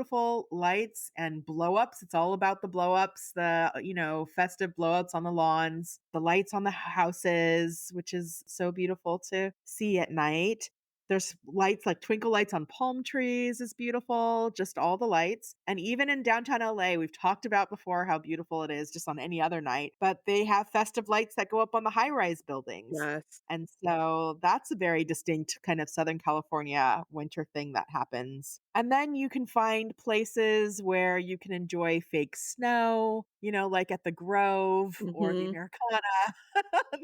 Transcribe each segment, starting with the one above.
beautiful lights and blow-ups. It's all about the blow-ups, the, festive blow-ups on the lawns, the lights on the houses, which is so beautiful to see at night. There's lights like twinkle lights on palm trees is beautiful, just all the lights. And even in downtown LA, we've talked about before how beautiful it is just on any other night, but they have festive lights that go up on the high-rise buildings. Yes. And so that's a very distinct kind of Southern California winter thing that happens. And then you can find places where you can enjoy fake snow, like at the Grove or the Hmm. Americana,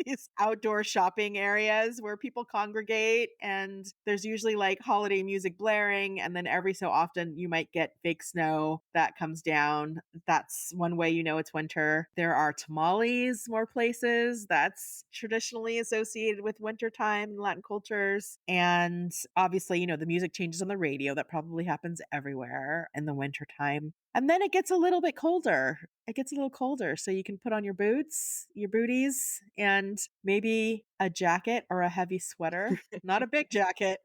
these outdoor shopping areas where people congregate. And there's usually like holiday music blaring. And then every so often you might get fake snow that comes down. That's one way you know it's winter. There are tamales, more places. That's traditionally associated with wintertime in Latin cultures. And obviously, the music changes on the radio. That probably happens everywhere in the wintertime. And then it gets a little bit colder. It gets a little colder. So you can put on your boots, your booties, and maybe a jacket or a heavy sweater. Not a big jacket.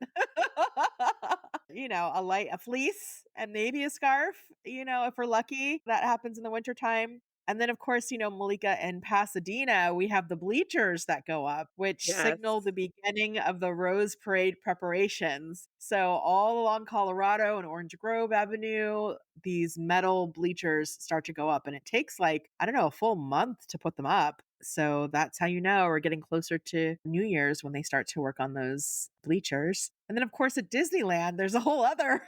A fleece and maybe a scarf, if we're lucky. That happens in the wintertime. And then, of course, Malika, in Pasadena, we have the bleachers that go up, which Yes. signal the beginning of the Rose Parade preparations. So, all along Colorado and Orange Grove Avenue, these metal bleachers start to go up. And it takes like, I don't know, a full month to put them up. So that's how you know we're getting closer to New Year's when they start to work on those bleachers. And then, of course, at Disneyland, there's a whole other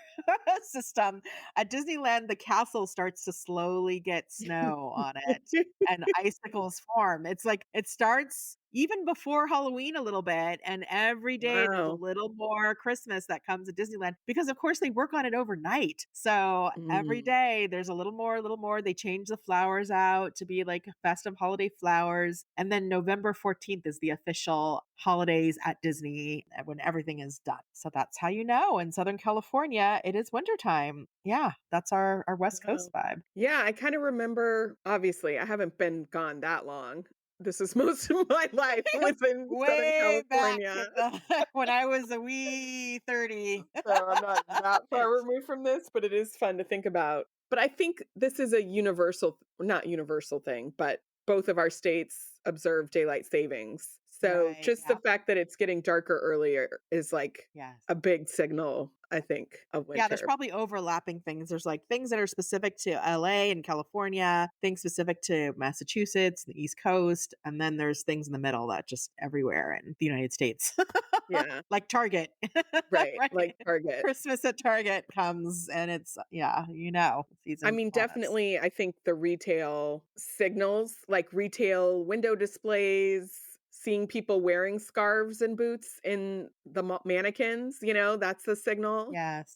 system. At Disneyland, the castle starts to slowly get snow on it and icicles form. It's like it starts even before Halloween a little bit. And every day there's a Wow. little more Christmas that comes at Disneyland because, of course, they work on it overnight. So every Mm. day there's a little more, a little more. They change the flowers out to be like festive holiday flowers. And then November 14th is the official holidays at Disney when everything is done. So that's how you know in Southern California it is wintertime. Yeah, that's our West Wow. Coast vibe. Yeah, I kind of remember, obviously, I haven't been gone that long. This is most of my life within Southern Way back California. in the when I was a wee 30. So I'm not that far removed from this, but it is fun to think about. But I think this is a universal, not universal thing, but both of our states observe daylight savings. So Right. just the Yeah. fact that it's getting darker earlier is like Yes. a big signal, I think, of Yeah, there's winter. probably overlapping things. There's like things that are specific to LA and California, things specific to Massachusetts, the East Coast, and then there's things in the middle that just everywhere in the United States. Yeah, Like Target. right. Like Right. Target. Christmas at Target comes and it's yeah, I season's mean, upon us. definitely, I think the retail signals, like retail window displays, seeing people wearing scarves and boots in the mannequins, that's the signal Yes.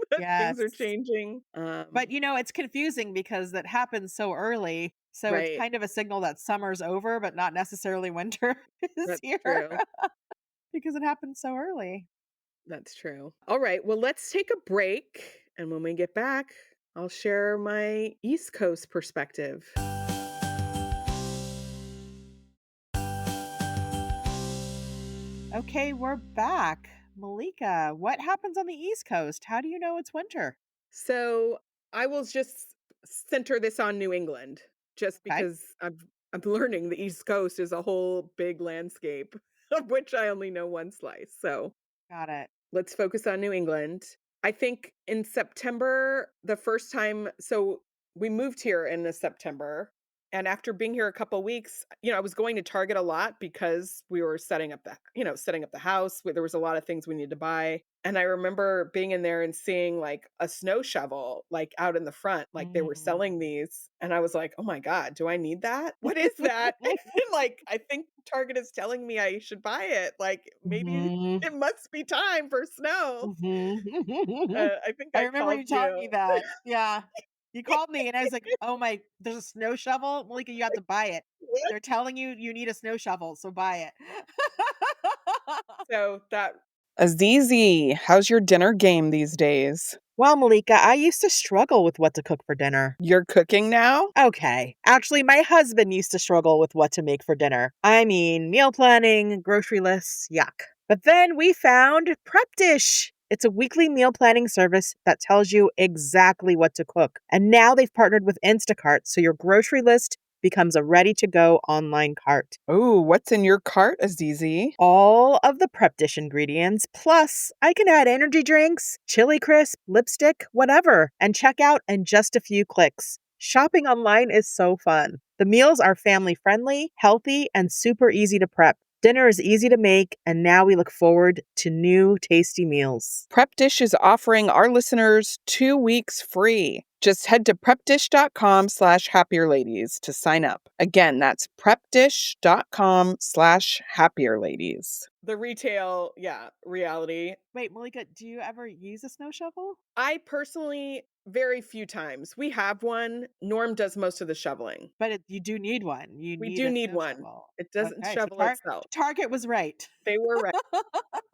that things are Yes. changing. But, it's confusing because that happens so early. So it's Right. kind of a signal that summer's over, but not necessarily winter is That's here true. because it happens so early. That's true. All right. Well, let's take a break. And when we get back, I'll share my East Coast perspective. Okay, we're back. Malika, what happens on the East Coast? How do you know it's winter? So I will just center this on New England, just Okay, because I'm learning the East Coast is a whole big landscape of which I only know one slice. So got it. let's focus on New England. I think in September, the first time, so we moved here in the September. And after being here a couple weeks, I was going to Target a lot because we were setting up the house. There was a lot of things we needed to buy. And I remember being in there and seeing like a snow shovel, like out in the front, like they were Mm. selling these. And I was like, oh my God, do I need that? What is that? Like, I think Target is telling me I should buy it. Like, maybe Mhm. it must be time for snow. Mhm. I think I I remember called you telling you. me that. Yeah. You called me and I was like, "Oh my, there's a snow shovel? Malika, you have to buy it. They're telling you you need a snow shovel, so buy it." So that Azizi, how's your dinner game these days? Well, Malika, I used to struggle with what to cook for dinner. You're cooking now? Okay. Actually, my husband used to struggle with what to make for dinner. I mean, meal planning, grocery lists, yuck. But then we found Prep Dish. It's a weekly meal planning service that tells you exactly what to cook. And now they've partnered with Instacart, so your grocery list becomes a ready to go online cart. Oh, what's in your cart, Azizi? All of the prep dish ingredients, plus I can add energy drinks, chili crisp, lipstick, whatever, and check out in just a few clicks. Shopping online is so fun. The meals are family friendly, healthy, and super easy to prep. Dinner is easy to make, and now we look forward to new tasty meals. Prep Dish is offering our listeners 2 weeks free. Just head to prepdish.com/happierladies to sign up. Again, that's prepdish.com/happierladies. The retail, yeah, reality. Wait, Malika, do you ever use a snow shovel? I personally, very few times. We have one. Norm does most of the shoveling. But you do need one. You We need do a need snow one. shovel. It doesn't Okay, so shovel itself. Target was right. They were right.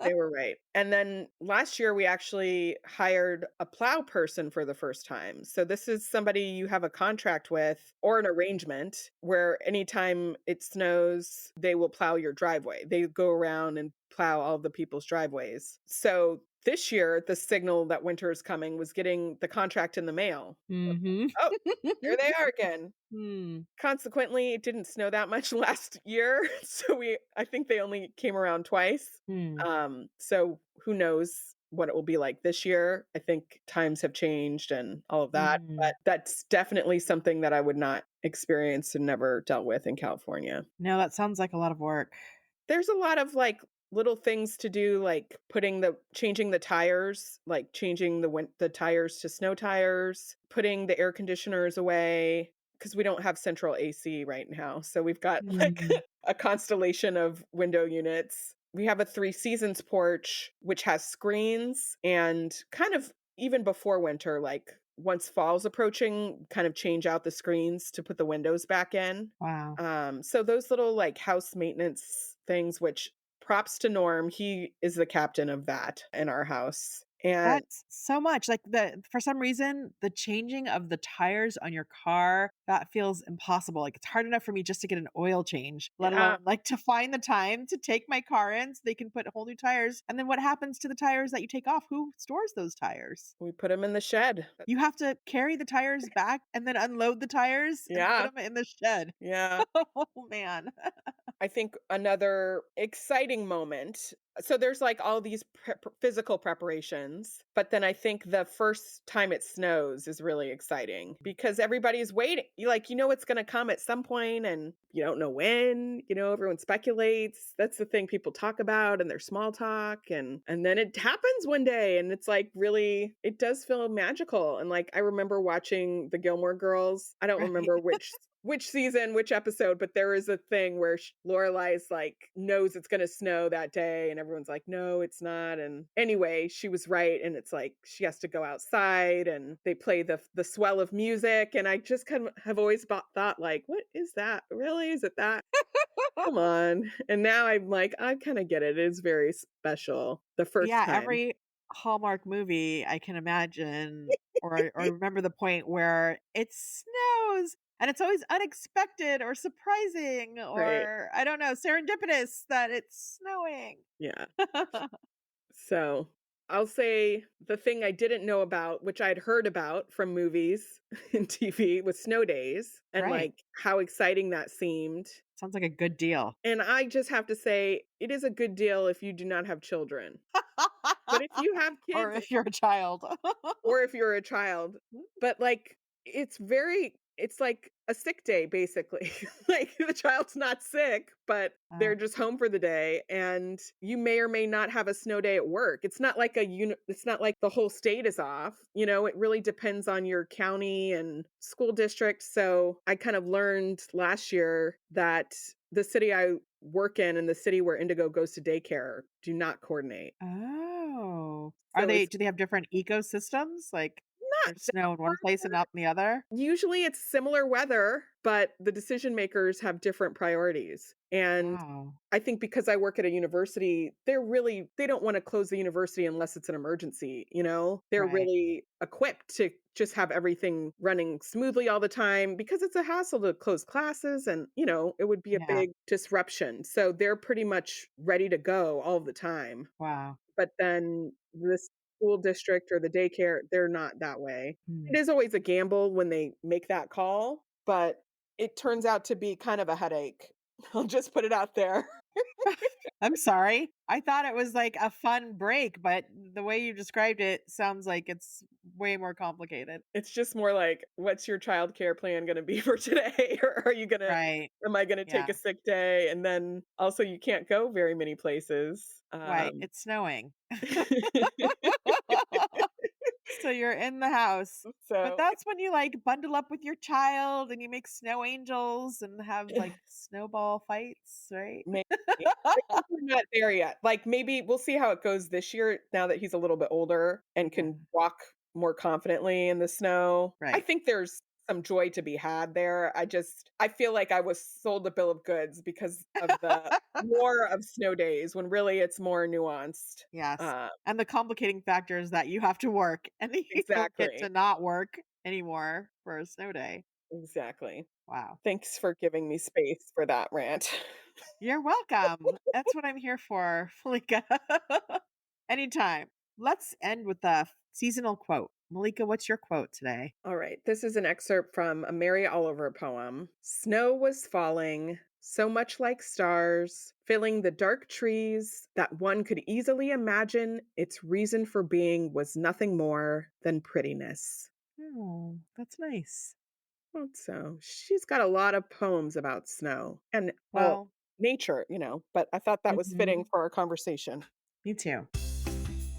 They were right. And then last year, we actually hired a plow person for the first time. So this is somebody you have a contract with or an arrangement where anytime it snows, they will plow your driveway. They go around and plow all the people's driveways. So this year, the signal that winter is coming was getting the contract in the mail. Mhm. Oh, there they are again. Hmm. Consequently, it didn't snow that much last year, so I think they only came around twice. Hmm. So who knows what it will be like this year. I think times have changed and all of that, Mm. but that's definitely something that I would not experience and never dealt with in California. No, that sounds like a lot of work. There's a lot of, like, little things to do, like changing the tires, like changing the tires to snow tires, putting the air conditioners away because we don't have central AC right now, so we've got, like, Mm. a constellation of window units. We have a Three Seasons porch, which has screens, and kind of even before winter, like, once fall's approaching, kind of change out the screens to put the windows back in. Wow. So those little, like, house maintenance things, which props to Norm, he is the captain of that in our house. And That's so much. Like for some reason, the changing of the tires on your car, that feels impossible. Like it's hard enough for me just to get an oil change, let yeah, alone like to find the time to take my car in so they can put whole new tires. And then what happens to the tires that you take off? Who stores those tires? we put him in the shed. You have to carry the tires back and then unload the tires and put Yeah, them in the shed. yeah. Oh man. I think another exciting moment, so there's, like, all these physical preparations, but then I think the first time it snows is really exciting because everybody's waiting. You know it's gonna come at some point and you don't know when, everyone speculates. That's the thing people talk about in their small talk, and then it happens one day and it's, like, really it does feel magical, and, like, I remember watching The Gilmore Girls. I don't Right. remember which season, which episode, but there is a thing where Lorelai's like knows it's gonna snow that day, and everyone's like, "No, it's not." And anyway, she was right, and it's like she has to go outside, and they play the swell of music, and I just kind of have always thought like, "What is that? Really? Is it that? Come on!" And now I'm like, I kind of get it. It is very special the first Yeah, time. every Hallmark movie I can imagine or remember the point where it snows and it's always unexpected or surprising Right? or I don't know, serendipitous that it's snowing. Yeah. So, I'll say the thing I didn't know about, which I'd heard about from movies and TV, was snow days and, Right. like, how exciting that seemed. Sounds like a good deal. And I just have to say, it is a good deal if you do not have children. But if you have Or kids if you're a child. or if you're a child, but, like, it's like a sick day, basically. Like, the child's not sick, but Oh, they're just home for the day, and you may or may not have a snow day at work. It's not like the whole state is off, it really depends on your county and school district. So, I kind of learned last year that the city I work in and the city where Indigo goes to daycare do not coordinate. oh. Are So, they it's do they have different ecosystems? Like not there's snow in one place and not in the other? usually it's similar weather, but the decision makers have different priorities. And Wow. I think because I work at a university, they don't want to close the university unless it's an emergency, you know? They're Right. really equipped to just have everything running smoothly all the time because it's a hassle to close classes and, it would be a Yeah. big disruption. So they're pretty much ready to go all the time. Wow. But then this school district or the daycare, they're not that way. Mm. It is always a gamble when they make that call, but it turns out to be kind of a headache. I'll just put it out there. I'm sorry. I thought it was like a fun break, but the way you described it sounds like it's way more complicated. It's just more like, what's your childcare plan gonna be for today? Or are you gonna Right. am I gonna take Yeah. a sick day? And then also you can't go very many places. Right. It's snowing. So you're in the house. But So that's when you like bundle up with your child and you make snow angels and have like snowball fights, right? maybe. I think we're not there yet. Like, maybe we'll see how it goes this year now that he's a little bit older and Yeah. can walk more confidently in the snow. I Right. think there's some joy to be had there. I feel like I was sold a bill of goods because of the more of snow days when really it's more nuanced. Yes. Uh, And the complicating factor is that you have to work and you don't get to exactly. not work anymore for a snow day. Exactly. Wow. Thanks for giving me space for that rant. You're welcome. That's what I'm here for, Malika. Anytime. Let's end with a seasonal quote. Malika, what's your quote today? All right. This is an excerpt from a Mary Oliver poem. Snow was falling, so much like stars, filling the dark trees that one could easily imagine its reason for being was nothing more than prettiness. Oh, that's nice. So she's got a lot of poems about snow and all Well, nature, but I thought that was fitting mhm, for our conversation. me too.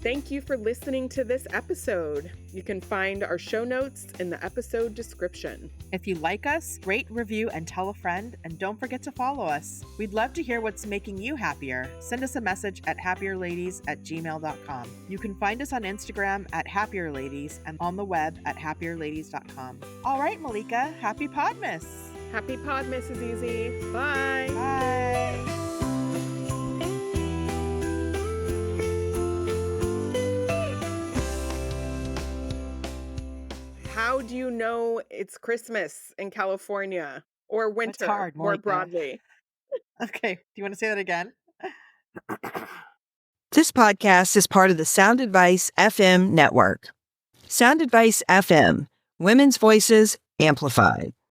Thank you for listening to this episode. You can find our show notes in the episode description. If you like us, rate, review, and tell a friend, and don't forget to follow us. We'd love to hear what's making you happier. Send us a message at happierladies@gmail.com. You can find us on Instagram at happierladies and on the web at happierladies.com. All right, Malika, happy Podmas. Happy Podmas, Easy. Bye. Bye. How do you know it's Christmas in California or That's winter hard, more Malika. broadly? Okay, do you want to say that again? This podcast is part of the Sound Advice FM network. Sound Advice FM, women's voices amplified.